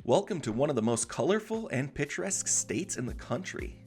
Welcome to one of the most colorful and picturesque states in the country.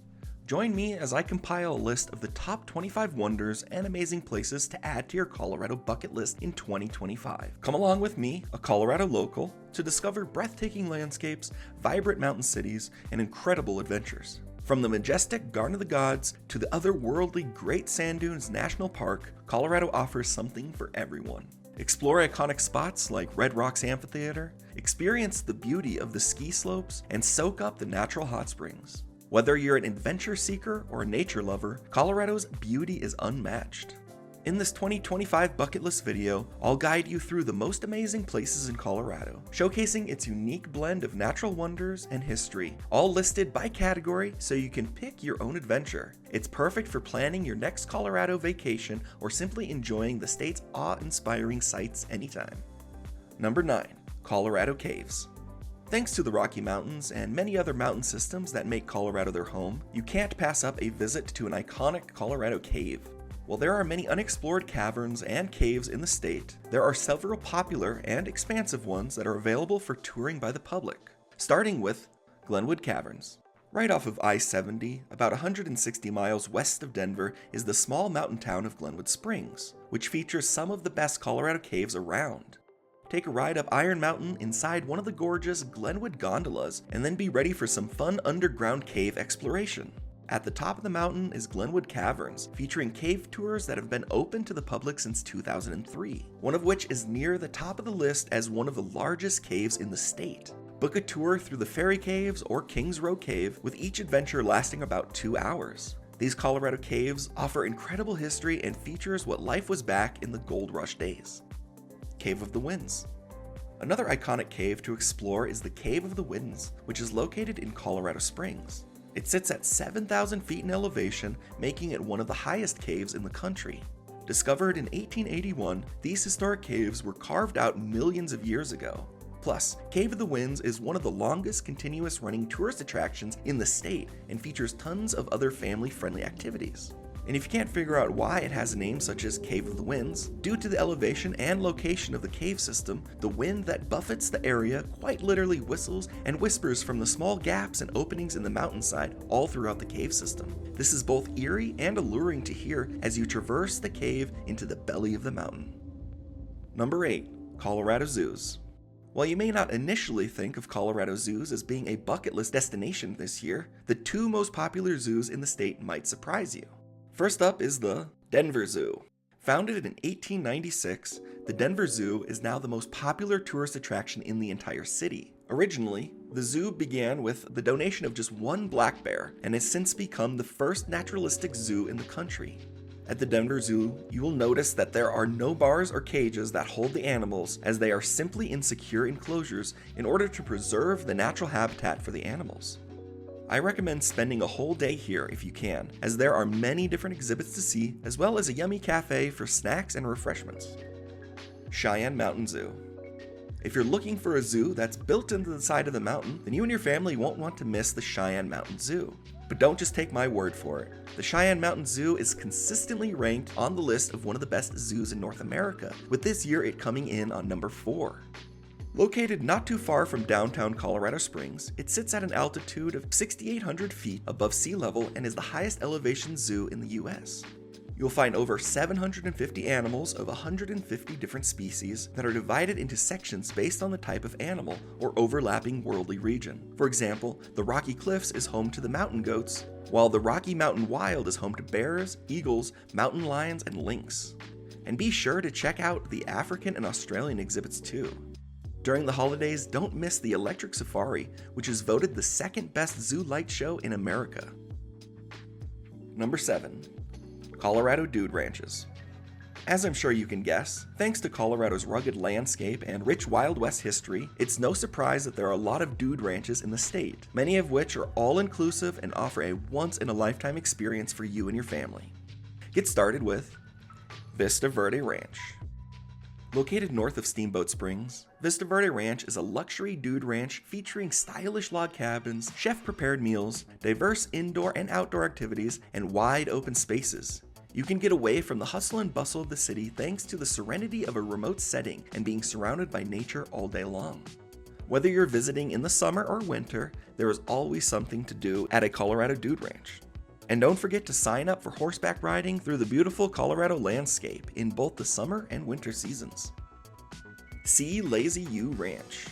Join me as I compile a list of the top 25 wonders and amazing places to add to your Colorado bucket list in 2025. Come along with me, a Colorado local, to discover breathtaking landscapes, vibrant mountain cities, and incredible adventures. From the majestic Garden of the Gods to the otherworldly Great Sand Dunes National Park, Colorado offers something for everyone. Explore iconic spots like Red Rocks Amphitheatre, experience the beauty of the ski slopes, and soak up the natural hot springs. Whether you're an adventure seeker or a nature lover, Colorado's beauty is unmatched. In this 2025 bucket list video, I'll guide you through the most amazing places in Colorado, showcasing its unique blend of natural wonders and history, all listed by category so you can pick your own adventure. It's perfect for planning your next Colorado vacation or simply enjoying the state's awe-inspiring sights anytime. Number 9. Colorado Caves. Thanks to the Rocky Mountains and many other mountain systems that make Colorado their home, you can't pass up a visit to an iconic Colorado cave. While there are many unexplored caverns and caves in the state, there are several popular and expansive ones that are available for touring by the public, starting with Glenwood Caverns. Right off of I-70, about 160 miles west of Denver, is the small mountain town of Glenwood Springs, which features some of the best Colorado caves around. Take a ride up Iron Mountain inside one of the Gorge's Glenwood gondolas, and then be ready for some fun underground cave exploration. At the top of the mountain is Glenwood Caverns, featuring cave tours that have been open to the public since 2003, one of which is near the top of the list as one of the largest caves in the state. Book a tour through the Fairy Caves or Kings Row Cave, with each adventure lasting about 2 hours. These Colorado caves offer incredible history and features what life was back in the Gold Rush days. Cave of the Winds. Another iconic cave to explore is the Cave of the Winds, which is located in Colorado Springs. It sits at 7,000 feet in elevation, making it one of the highest caves in the country. Discovered in 1881, these historic caves were carved out millions of years ago. Plus, Cave of the Winds is one of the longest continuous running tourist attractions in the state and features tons of other family-friendly activities. And if you can't figure out why it has a name such as Cave of the Winds, due to the elevation and location of the cave system, the wind that buffets the area quite literally whistles and whispers from the small gaps and openings in the mountainside all throughout the cave system. This is both eerie and alluring to hear as you traverse the cave into the belly of the mountain. Number 8. Colorado Zoos. While you may not initially think of Colorado zoos as being a bucket list destination this year, the 2 most popular zoos in the state might surprise you. First up is the Denver Zoo. Founded in 1896, the Denver Zoo is now the most popular tourist attraction in the entire city. Originally, the zoo began with the donation of just 1 black bear and has since become the first naturalistic zoo in the country. At the Denver Zoo, you will notice that there are no bars or cages that hold the animals, as they are simply in secure enclosures in order to preserve the natural habitat for the animals. I recommend spending a whole day here if you can, as there are many different exhibits to see, as well as a yummy cafe for snacks and refreshments. Cheyenne Mountain Zoo. If you're looking for a zoo that's built into the side of the mountain, then you and your family won't want to miss the Cheyenne Mountain Zoo. But don't just take my word for it. The Cheyenne Mountain Zoo is consistently ranked on the list of one of the best zoos in North America, with this year it coming in on number 4. Located not too far from downtown Colorado Springs, it sits at an altitude of 6,800 feet above sea level and is the highest elevation zoo in the US. You'll find over 750 animals of 150 different species that are divided into sections based on the type of animal or overlapping worldly region. For example, the Rocky Cliffs is home to the mountain goats, while the Rocky Mountain Wild is home to bears, eagles, mountain lions, and lynx. And be sure to check out the African and Australian exhibits too. During the holidays, don't miss the Electric Safari, which is voted the 2nd best zoo light show in America. Number 7. Colorado Dude Ranches. As I'm sure you can guess, thanks to Colorado's rugged landscape and rich Wild West history, it's no surprise that there are a lot of dude ranches in the state, many of which are all-inclusive and offer a once-in-a-lifetime experience for you and your family. Get started with Vista Verde Ranch. Located north of Steamboat Springs, Vista Verde Ranch is a luxury dude ranch featuring stylish log cabins, chef-prepared meals, diverse indoor and outdoor activities, and wide open spaces. You can get away from the hustle and bustle of the city thanks to the serenity of a remote setting and being surrounded by nature all day long. Whether you're visiting in the summer or winter, there is always something to do at a Colorado Dude Ranch. And don't forget to sign up for horseback riding through the beautiful Colorado landscape in both the summer and winter seasons. See Lazy U Ranch.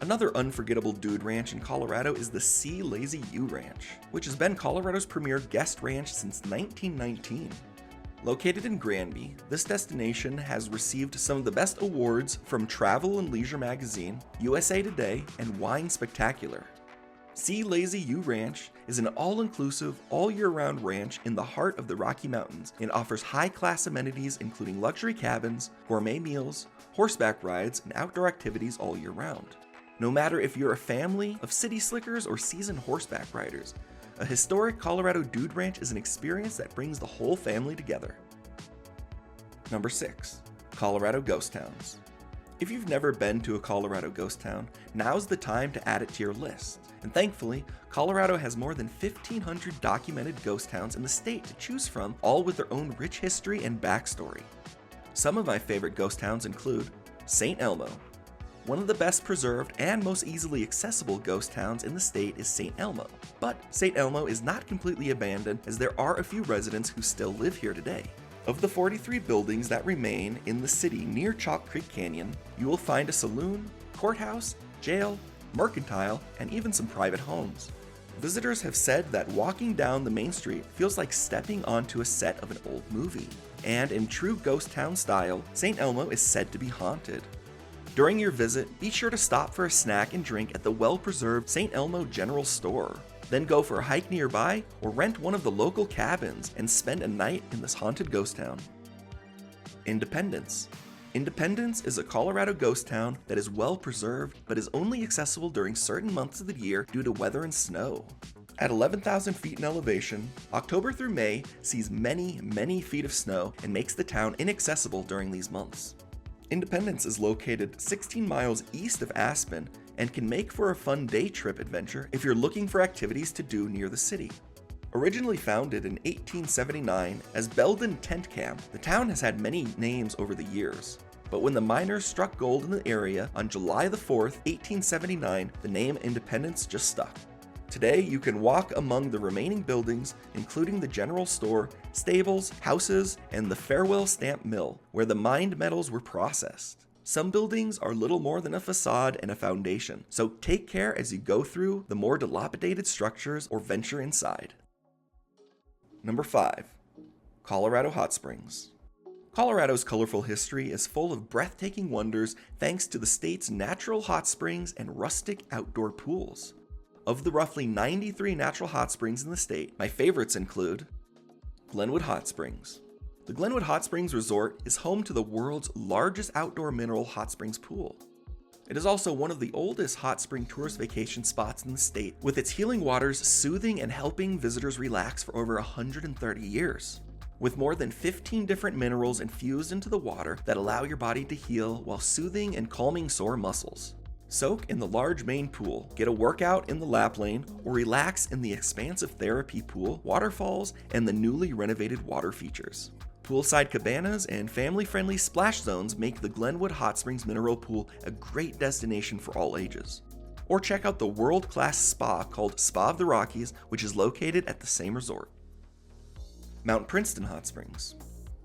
Another unforgettable dude ranch in Colorado is the See Lazy U Ranch, which has been Colorado's premier guest ranch since 1919. Located in Granby, this destination has received some of the best awards from Travel and Leisure Magazine, USA Today, and Wine Spectacular. See Lazy U Ranch is an all-inclusive, all-year-round ranch in the heart of the Rocky Mountains and offers high-class amenities including luxury cabins, gourmet meals, horseback rides, and outdoor activities all year round. No matter if you're a family of city slickers or seasoned horseback riders, a historic Colorado dude ranch is an experience that brings the whole family together. Number 6. Colorado Ghost Towns. If you've never been to a Colorado ghost town, now's the time to add it to your list. And thankfully, Colorado has more than 1,500 documented ghost towns in the state to choose from, all with their own rich history and backstory. Some of my favorite ghost towns include St. Elmo. One of the best preserved and most easily accessible ghost towns in the state is St. Elmo. But St. Elmo is not completely abandoned, as there are a few residents who still live here today. Of the 43 buildings that remain in the city near Chalk Creek Canyon, you will find a saloon, courthouse, jail, mercantile, and even some private homes. Visitors have said that walking down the main street feels like stepping onto a set of an old movie. And in true ghost town style, St. Elmo is said to be haunted. During your visit, be sure to stop for a snack and drink at the well-preserved St. Elmo General Store. Then go for a hike nearby or rent one of the local cabins and spend a night in this haunted ghost town. Independence. Independence is a Colorado ghost town that is well preserved but is only accessible during certain months of the year due to weather and snow. At 11,000 feet in elevation, October through May sees many feet of snow and makes the town inaccessible during these months. Independence is located 16 miles east of Aspen and can make for a fun day trip adventure if you're looking for activities to do near the city. Originally founded in 1879 as Belden Tent Camp, the town has had many names over the years. But when the miners struck gold in the area on July 4th, 1879, the name Independence just stuck. Today, you can walk among the remaining buildings, including the general store, stables, houses, and the Farewell Stamp Mill, where the mined metals were processed. Some buildings are little more than a facade and a foundation, so take care as you go through the more dilapidated structures or venture inside. Number 5. Colorado Hot Springs. Colorado's colorful history is full of breathtaking wonders thanks to the state's natural hot springs and rustic outdoor pools. Of the roughly 93 natural hot springs in the state, my favorites include Glenwood Hot Springs. The Glenwood Hot Springs Resort is home to the world's largest outdoor mineral hot springs pool. It is also one of the oldest hot spring tourist vacation spots in the state, with its healing waters soothing and helping visitors relax for over 130 years. With more than 15 different minerals infused into the water that allow your body to heal while soothing and calming sore muscles. Soak in the large main pool, get a workout in the lap lane, or relax in the expansive therapy pool, waterfalls, and the newly renovated water features. Poolside cabanas and family-friendly splash zones make the Glenwood Hot Springs Mineral Pool a great destination for all ages. Or check out the world-class spa called Spa of the Rockies, which is located at the same resort. Mount Princeton Hot Springs.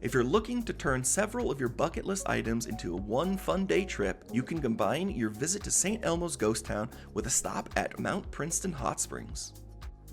If you're looking to turn several of your bucket list items into one fun day trip, you can combine your visit to St. Elmo's Ghost Town with a stop at Mount Princeton Hot Springs.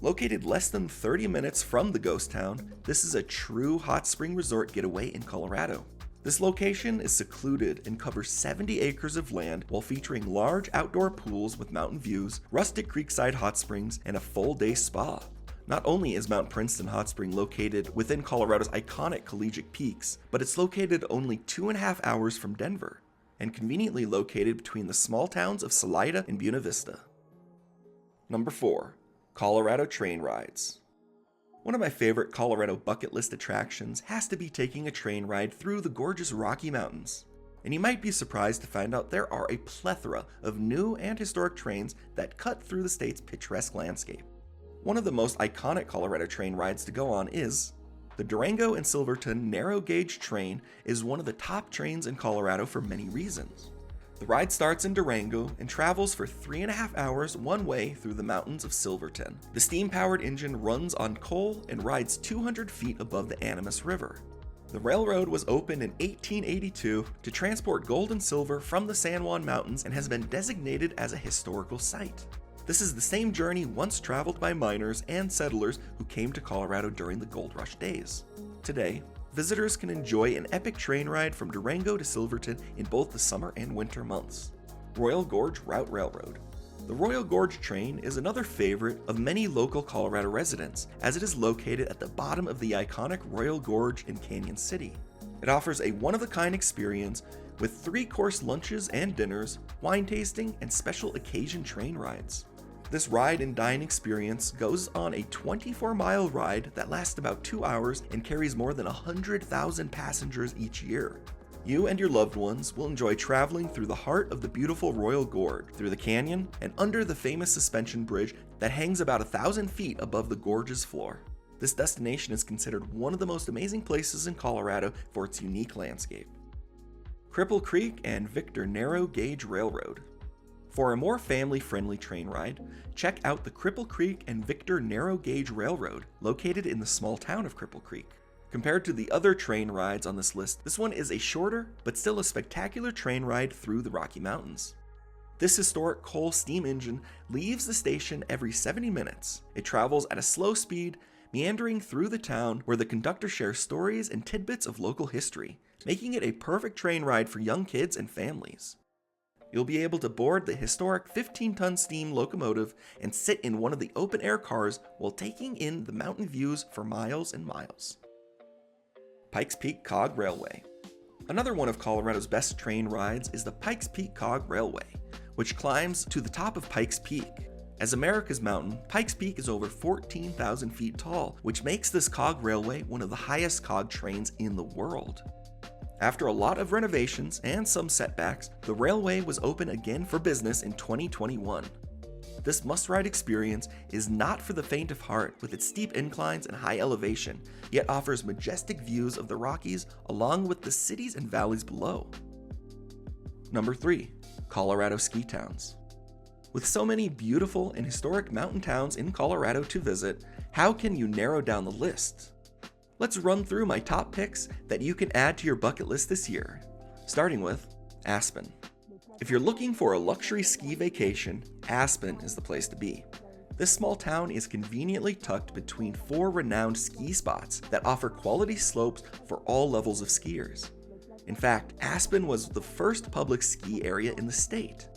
Located less than 30 minutes from the ghost town, this is a true hot spring resort getaway in Colorado. This location is secluded and covers 70 acres of land while featuring large outdoor pools with mountain views, rustic creekside hot springs, and a full-day spa. Not only is Mount Princeton Hot Spring located within Colorado's iconic collegiate peaks, but it's located only 2.5 hours from Denver, and conveniently located between the small towns of Salida and Buena Vista. Number 4. Colorado Train Rides. One of my favorite Colorado bucket list attractions has to be taking a train ride through the gorgeous Rocky Mountains. And you might be surprised to find out there are a plethora of new and historic trains that cut through the state's picturesque landscape. One of the most iconic Colorado train rides to go on is the Durango and Silverton narrow gauge train is one of the top trains in Colorado for many reasons. The ride starts in Durango and travels for 3.5 hours one way through the mountains of Silverton. The steam-powered engine runs on coal and rides 200 feet above the Animas River. The railroad was opened in 1882 to transport gold and silver from the San Juan Mountains and has been designated as a historical site. This is the same journey once traveled by miners and settlers who came to Colorado during the gold rush days. Today, visitors can enjoy an epic train ride from Durango to Silverton in both the summer and winter months. Royal Gorge Route Railroad. The Royal Gorge train is another favorite of many local Colorado residents, as it is located at the bottom of the iconic Royal Gorge in Canyon City. It offers a one-of-a-kind experience with 3-course lunches and dinners, wine tasting, and special occasion train rides. This ride and dine experience goes on a 24-mile ride that lasts about 2 hours and carries more than 100,000 passengers each year. You and your loved ones will enjoy traveling through the heart of the beautiful Royal Gorge, through the canyon, and under the famous suspension bridge that hangs about 1,000 feet above the gorge's floor. This destination is considered one of the most amazing places in Colorado for its unique landscape. Cripple Creek and Victor Narrow Gauge Railroad. For a more family-friendly train ride, check out the Cripple Creek and Victor Narrow Gauge Railroad, located in the small town of Cripple Creek. Compared to the other train rides on this list, this one is a shorter, but still a spectacular train ride through the Rocky Mountains. This historic coal steam engine leaves the station every 70 minutes. It travels at a slow speed, meandering through the town where the conductor shares stories and tidbits of local history, making it a perfect train ride for young kids and families. You'll be able to board the historic 15-ton steam locomotive and sit in one of the open-air cars while taking in the mountain views for miles and miles. Pikes Peak Cog Railway. Another one of Colorado's best train rides is the Pikes Peak Cog Railway, which climbs to the top of Pikes Peak. As America's mountain, Pikes Peak is over 14,000 feet tall, which makes this cog railway one of the highest cog trains in the world. After a lot of renovations and some setbacks, the railway was open again for business in 2021. This must-ride experience is not for the faint of heart, with its steep inclines and high elevation, yet offers majestic views of the Rockies along with the cities and valleys below. Number 3. Colorado Ski Towns. With so many beautiful and historic mountain towns in Colorado to visit, how can you narrow down the list? Let's run through my top picks that you can add to your bucket list this year, starting with Aspen. If you're looking for a luxury ski vacation, Aspen is the place to be. This small town is conveniently tucked between 4 renowned ski spots that offer quality slopes for all levels of skiers. In fact, Aspen was the first public ski area in the state.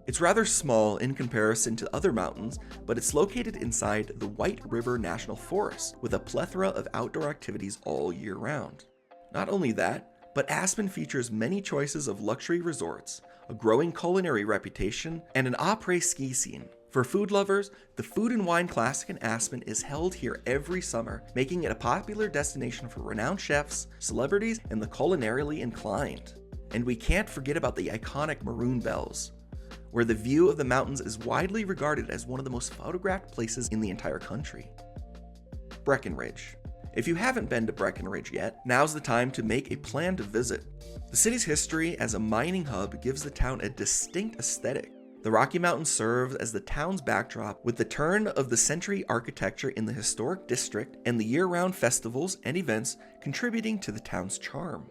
It's rather small in comparison to other mountains, but it's located inside the White River National Forest with a plethora of outdoor activities all year round. Not only that, but Aspen features many choices of luxury resorts, a growing culinary reputation, and an après ski scene. For food lovers, the Food and Wine Classic in Aspen is held here every summer, making it a popular destination for renowned chefs, celebrities, and the culinarily inclined. And we can't forget about the iconic Maroon Bells, where the view of the mountains is widely regarded as one of the most photographed places in the entire country. Breckenridge. If you haven't been to Breckenridge yet, now's the time to make a plan to visit. The city's history as a mining hub gives the town a distinct aesthetic. The Rocky Mountains serves as the town's backdrop, with the turn-of-the-century architecture in the historic district and the year-round festivals and events contributing to the town's charm.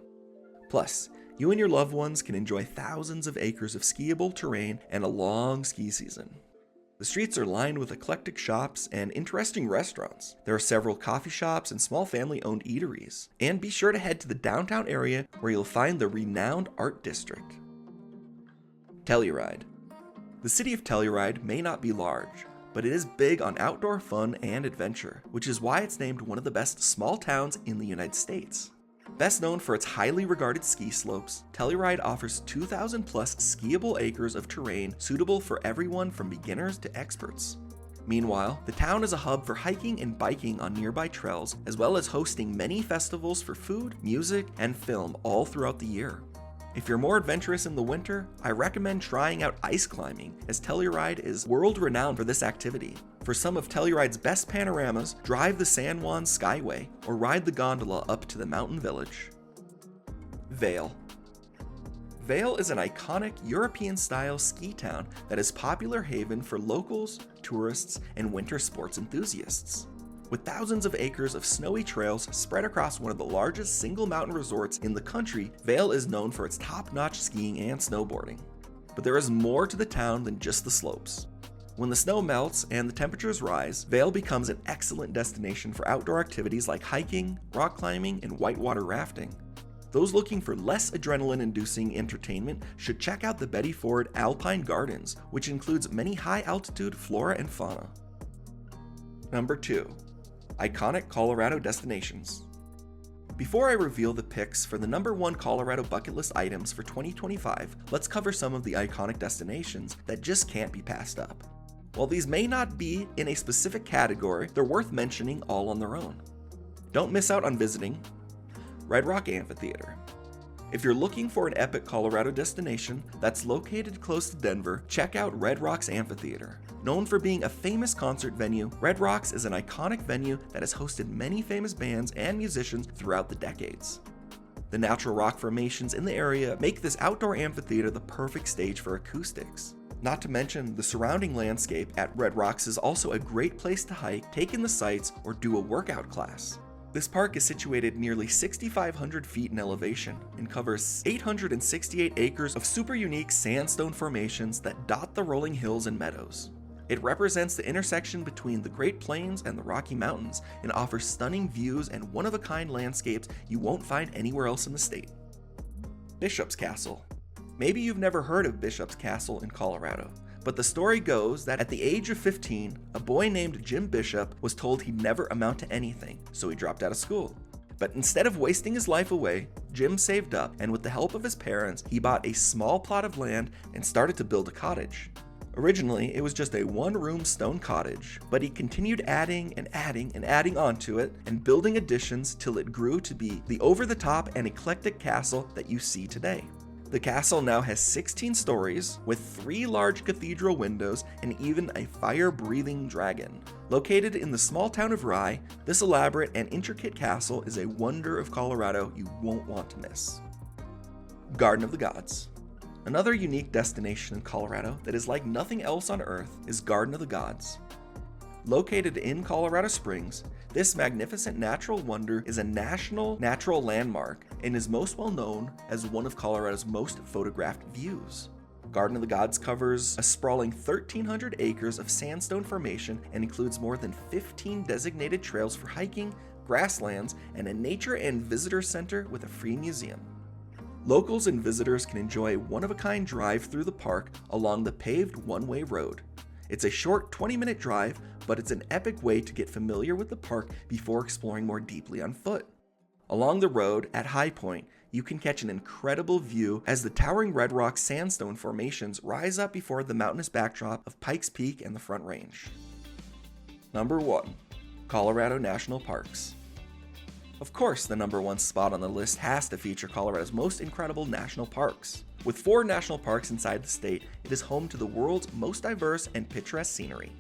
Plus, you and your loved ones can enjoy thousands of acres of skiable terrain and a long ski season. The streets are lined with eclectic shops and interesting restaurants. There are several coffee shops and small family-owned eateries. And be sure to head to the downtown area where you'll find the renowned art district. Telluride. The city of Telluride may not be large, but it is big on outdoor fun and adventure, which is why it's named one of the best small towns in the United States. Best known for its highly regarded ski slopes, Telluride offers 2,000 plus skiable acres of terrain suitable for everyone from beginners to experts. Meanwhile, the town is a hub for hiking and biking on nearby trails, as well as hosting many festivals for food, music, and film all throughout the year. If you're more adventurous in the winter, I recommend trying out ice climbing, as Telluride is world-renowned for this activity. For some of Telluride's best panoramas, drive the San Juan Skyway or ride the gondola up to the mountain village. Vail. Vail is an iconic European-style ski town that is a popular haven for locals, tourists, and winter sports enthusiasts. With thousands of acres of snowy trails spread across one of the largest single mountain resorts in the country, Vail is known for its top-notch skiing and snowboarding. But there is more to the town than just the slopes. When the snow melts and the temperatures rise, Vail becomes an excellent destination for outdoor activities like hiking, rock climbing, and whitewater rafting. Those looking for less adrenaline-inducing entertainment should check out the Betty Ford Alpine Gardens, which includes many high-altitude flora and fauna. Number 2. Iconic Colorado destinations. Before I reveal the picks for the number 1 Colorado bucket list items for 2025, let's cover some of the iconic destinations that just can't be passed up. While these may not be in a specific category, they're worth mentioning all on their own. Don't miss out on visiting Red Rocks Amphitheatre. If you're looking for an epic Colorado destination that's located close to Denver, check out Red Rocks Amphitheatre. Known for being a famous concert venue, Red Rocks is an iconic venue that has hosted many famous bands and musicians throughout the decades. The natural rock formations in the area make this outdoor amphitheater the perfect stage for acoustics. Not to mention, the surrounding landscape at Red Rocks is also a great place to hike, take in the sights, or do a workout class. This park is situated nearly 6,500 feet in elevation and covers 868 acres of super unique sandstone formations that dot the rolling hills and meadows. It represents the intersection between the Great Plains and the Rocky Mountains and offers stunning views and one-of-a-kind landscapes you won't find anywhere else in the state. Bishop's Castle. Maybe you've never heard of Bishop's Castle in Colorado, but the story goes that at the age of 15, a boy named Jim Bishop was told he'd never amount to anything, so he dropped out of school. But instead of wasting his life away, Jim saved up, and with the help of his parents, he bought a small plot of land and started to build a cottage. Originally, it was just a one-room stone cottage, but he continued adding and adding and adding onto it and building additions till it grew to be the over-the-top and eclectic castle that you see today. The castle now has 16 stories, with 3 large cathedral windows and even a fire-breathing dragon. Located in the small town of Rye, this elaborate and intricate castle is a wonder of Colorado you won't want to miss. Garden of the Gods. Another unique destination in Colorado that is like nothing else on Earth is Garden of the Gods. Located in Colorado Springs, this magnificent natural wonder is a national natural landmark and is most well known as one of Colorado's most photographed views. Garden of the Gods covers a sprawling 1,300 acres of sandstone formation and includes more than 15 designated trails for hiking, grasslands, and a nature and visitor center with a free museum. Locals and visitors can enjoy a one-of-a-kind drive through the park along the paved one-way road. It's a short 20-minute drive, but it's an epic way to get familiar with the park before exploring more deeply on foot. Along the road, at High Point, you can catch an incredible view as the towering Red Rocks sandstone formations rise up before the mountainous backdrop of Pikes Peak and the Front Range. Number 1. Colorado National Parks. Of course, the number 1 spot on the list has to feature Colorado's most incredible national parks. With 4 national parks inside the state, it is home to the world's most diverse and picturesque scenery.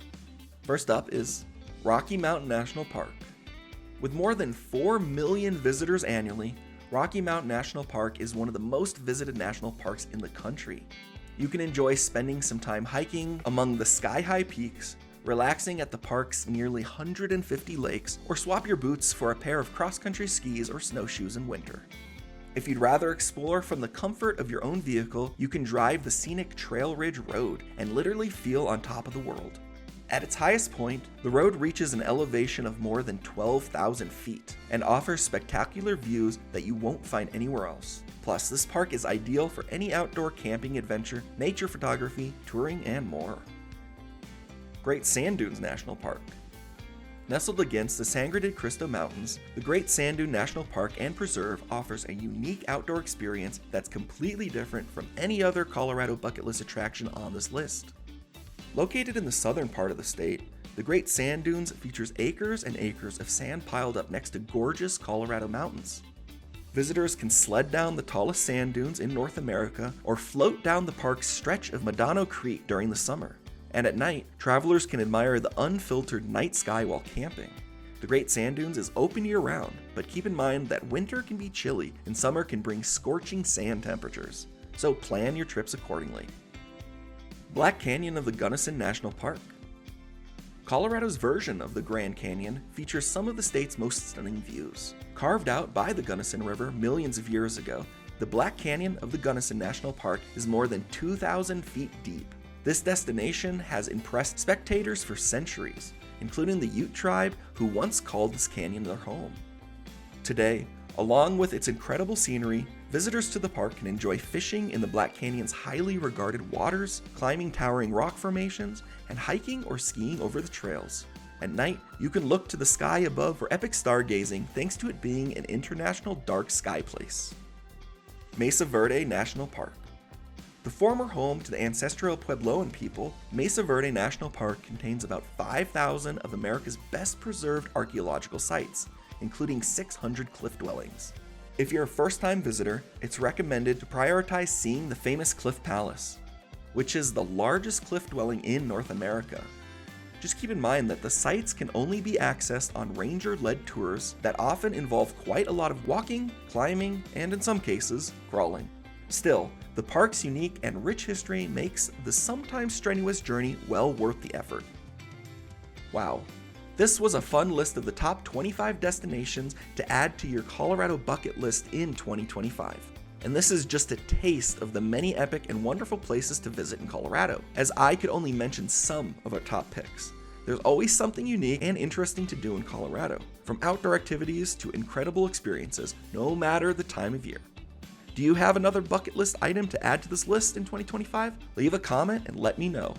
First up is Rocky Mountain National Park. With more than 4 million visitors annually, Rocky Mountain National Park is one of the most visited national parks in the country. You can enjoy spending some time hiking among the sky-high peaks, relaxing at the park's nearly 150 lakes, or swap your boots for a pair of cross-country skis or snowshoes in winter. If you'd rather explore from the comfort of your own vehicle, you can drive the scenic Trail Ridge Road and literally feel on top of the world. At its highest point, the road reaches an elevation of more than 12,000 feet and offers spectacular views that you won't find anywhere else. Plus, this park is ideal for any outdoor camping adventure, nature photography, touring, and more. Great Sand Dunes National Park. Nestled against the Sangre de Cristo Mountains, the Great Sand Dune National Park and Preserve offers a unique outdoor experience that's completely different from any other Colorado bucket list attraction on this list. Located in the southern part of the state, the Great Sand Dunes features acres and acres of sand piled up next to gorgeous Colorado mountains. Visitors can sled down the tallest sand dunes in North America or float down the park's stretch of Medano Creek during the summer. And at night, travelers can admire the unfiltered night sky while camping. The Great Sand Dunes is open year-round, but keep in mind that winter can be chilly and summer can bring scorching sand temperatures. so plan your trips accordingly. Black Canyon of the Gunnison National Park. Colorado's version of the Grand Canyon features some of the state's most stunning views. Carved out by the Gunnison River millions of years ago, the Black Canyon of the Gunnison National Park is more than 2,000 feet deep. This destination has impressed spectators for centuries, including the Ute tribe who once called this canyon their home. Today, along with its incredible scenery, visitors to the park can enjoy fishing in the Black Canyon's highly regarded waters, climbing towering rock formations, and hiking or skiing over the trails. At night, you can look to the sky above for epic stargazing thanks to it being an international dark sky place. Mesa Verde National Park. The former home to the ancestral Puebloan people, Mesa Verde National Park contains about 5,000 of America's best preserved archaeological sites, including 600 cliff dwellings. If you're a first-time visitor, it's recommended to prioritize seeing the famous Cliff Palace, which is the largest cliff dwelling in North America. Just keep in mind that the sites can only be accessed on ranger-led tours that often involve quite a lot of walking, climbing, and in some cases, crawling. Still, the park's unique and rich history makes the sometimes strenuous journey well worth the effort. Wow. This was a fun list of the top 25 destinations to add to your Colorado bucket list in 2025. And this is just a taste of the many epic and wonderful places to visit in Colorado, as I could only mention some of our top picks. There's always something unique and interesting to do in Colorado, from outdoor activities to incredible experiences, no matter the time of year. Do you have another bucket list item to add to this list in 2025? Leave a comment and let me know.